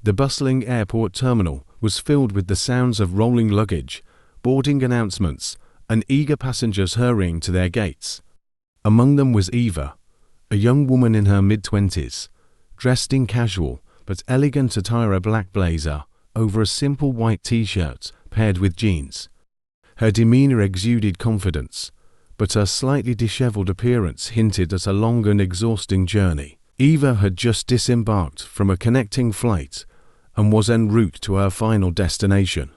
The bustling airport terminal was filled with the sounds of rolling luggage, boarding announcements, and eager passengers hurrying to their gates. Among them was Eva, a young woman in her mid-20s, dressed in casual but elegant attire, a black blazer over a simple white t-shirt paired with jeans. Her demeanor exuded confidence, but her slightly disheveled appearance hinted at a long and exhausting journey. Eva had just disembarked from a connecting flight and was en route to her final destination.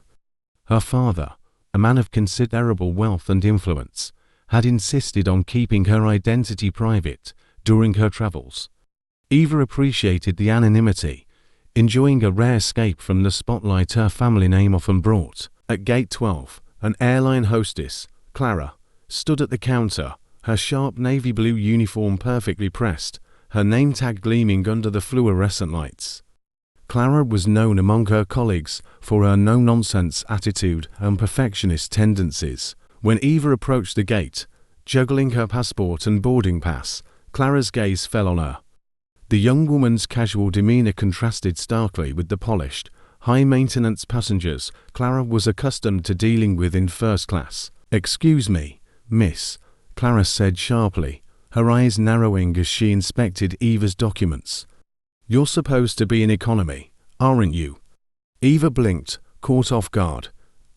Her father, a man of considerable wealth and influence, had insisted on keeping her identity private during her travels. Eva appreciated the anonymity, enjoying a rare escape from the spotlight her family name often brought. At Gate 12, an airline hostess, Clara, stood at the counter, her sharp navy blue uniform perfectly pressed, her name tag gleaming under the fluorescent lights. Clara was known among her colleagues for her no-nonsense attitude and perfectionist tendencies. When Eva approached the gate, juggling her passport and boarding pass, Clara's gaze fell on her. The young woman's casual demeanor contrasted starkly with the polished, high-maintenance passengers Clara was accustomed to dealing with in first class. "Excuse me, miss," Clara said sharply, her eyes narrowing as she inspected Eva's documents. "You're supposed to be in economy, aren't you?" Eva blinked, caught off guard.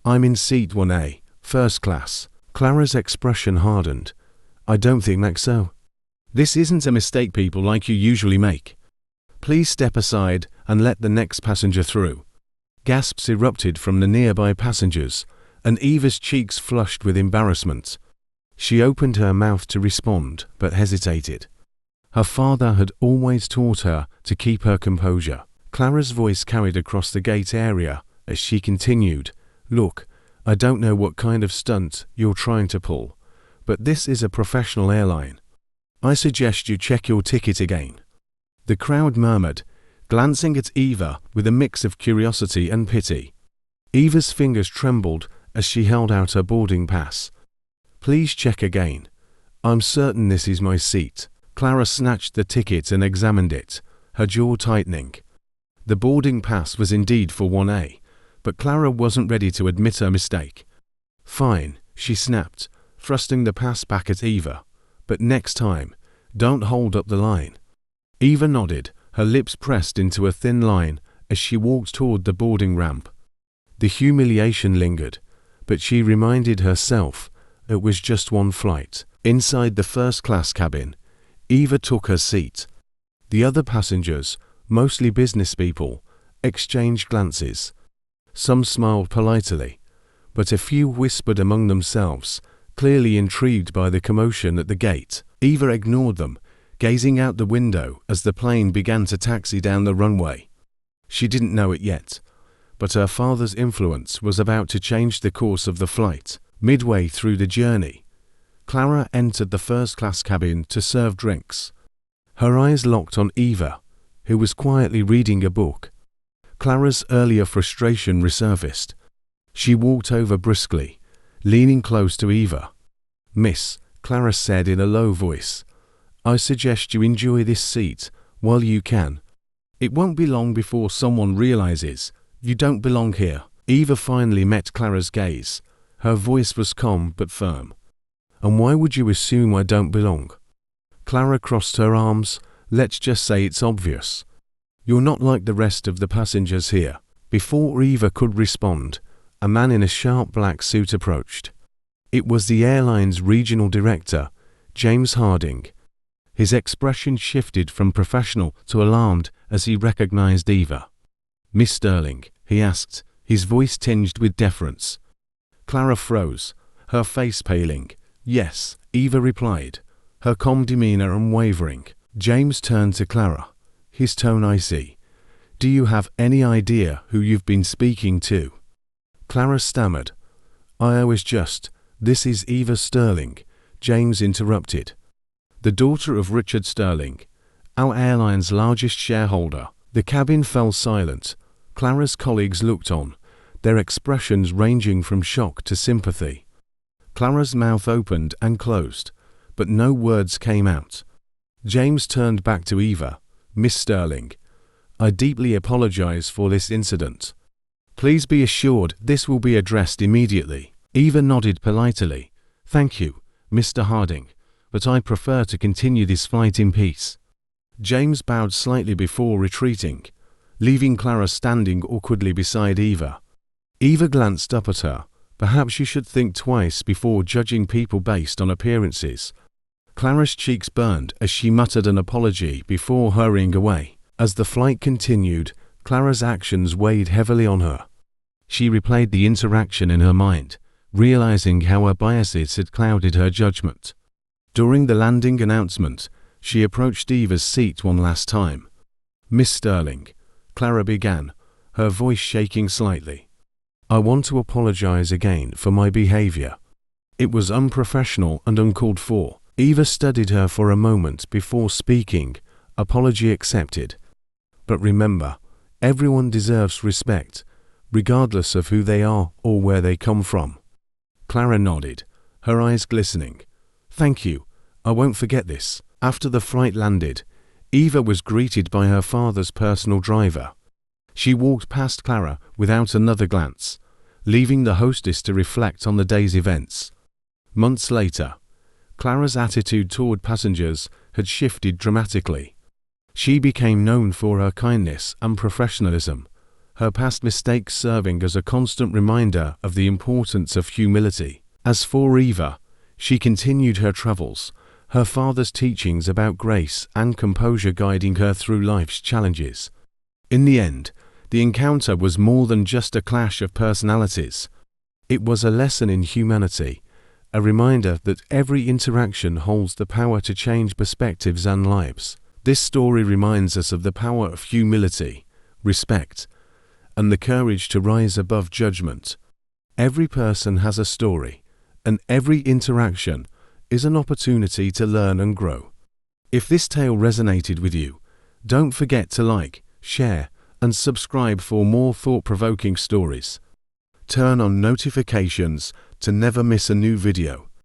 "I'm in seat 1A, first class." Clara's expression hardened. "I don't think that's so. This isn't a mistake people like you usually make. Please step aside and let the next passenger through." Gasps erupted from the nearby passengers, and Eva's cheeks flushed with embarrassment. She opened her mouth to respond, but hesitated. Her father had always taught her to keep her composure. Clara's voice carried across the gate area as she continued, "Look, I don't know what kind of stunt you're trying to pull, but this is a professional airline. I suggest you check your ticket again." The crowd murmured, glancing at Eva with a mix of curiosity and pity. Eva's fingers trembled as she held out her boarding pass. "Please check again. I'm certain this is my seat." Clara snatched the ticket and examined it, her jaw tightening. The boarding pass was indeed for 1A, but Clara wasn't ready to admit her mistake. "Fine," she snapped, thrusting the pass back at Eva. "But next time, don't hold up the line." Eva nodded, her lips pressed into a thin line as she walked toward the boarding ramp. The humiliation lingered, but she reminded herself it was just one flight. Inside the first-class cabin, Eva took her seat. The other passengers, mostly business people, exchanged glances. Some smiled politely, but a few whispered among themselves, clearly intrigued by the commotion at the gate. Eva ignored them, gazing out the window as the plane began to taxi down the runway. She didn't know it yet, but her father's influence was about to change the course of the flight. Midway through the journey, Clara entered the first-class cabin to serve drinks. Her eyes locked on Eva, who was quietly reading a book. Clara's earlier frustration resurfaced. She walked over briskly, leaning close to Eva. "Miss," Clara said in a low voice, "I suggest you enjoy this seat while you can. It won't be long before someone realizes you don't belong here." Eva finally met Clara's gaze. Her voice was calm but firm. "And why would you assume I don't belong?" Clara crossed her arms. "Let's just say it's obvious. You're not like the rest of the passengers here." Before Eva could respond, a man in a sharp black suit approached. It was the airline's regional director, James Harding. His expression shifted from professional to alarmed as he recognized Eva. "Miss Sterling?" he asked, his voice tinged with deference. Clara froze, her face paling. "Yes," Eva replied, her calm demeanor unwavering. James turned to Clara, his tone icy. "Do you have any idea who you've been speaking to?" Clara stammered. "I was just..." "This is Eva Sterling," James interrupted. "The daughter of Richard Sterling, our airline's largest shareholder." The cabin fell silent. Clara's colleagues looked on, their expressions ranging from shock to sympathy. Clara's mouth opened and closed, but no words came out. James turned back to Eva. "Miss Sterling, I deeply apologize for this incident. Please be assured this will be addressed immediately. Eva nodded politely. Thank you, Mr. Harding, but I prefer to continue this flight in peace. James bowed slightly before retreating, leaving Clara standing awkwardly beside Eva. Eva glanced up at her. Perhaps you should think twice before judging people based on appearances. Clara's cheeks burned as she muttered an apology before hurrying away. As the flight continued, Clara's actions weighed heavily on her. She replayed the interaction in her mind, realizing how her biases had clouded her judgment. During the landing announcement, she approached Eva's seat one last time. Miss Sterling, Clara began, her voice shaking slightly. I want to apologize again for my behavior. It was unprofessional and uncalled for. Eva studied her for a moment before speaking. Apology accepted. But remember, everyone deserves respect, regardless of who they are or where they come from. Clara nodded, her eyes glistening. Thank you, I won't forget this. After the flight landed, Eva was greeted by her father's personal driver. She walked past Clara without another glance, leaving the hostess to reflect on the day's events. Months later, Clara's attitude toward passengers had shifted dramatically. She became known for her kindness and professionalism, her past mistakes serving as a constant reminder of the importance of humility. As for Eva, she continued her travels, her father's teachings about grace and composure guiding her through life's challenges. In the end, the encounter was more than just a clash of personalities. It was a lesson in humanity, a reminder that every interaction holds the power to change perspectives and lives. This story reminds us of the power of humility, respect, and the courage to rise above judgment. Every person has a story, and every interaction is an opportunity to learn and grow. If this tale resonated with you, don't forget to like, share, and subscribe for more thought-provoking stories. Turn on notifications to never miss a new video.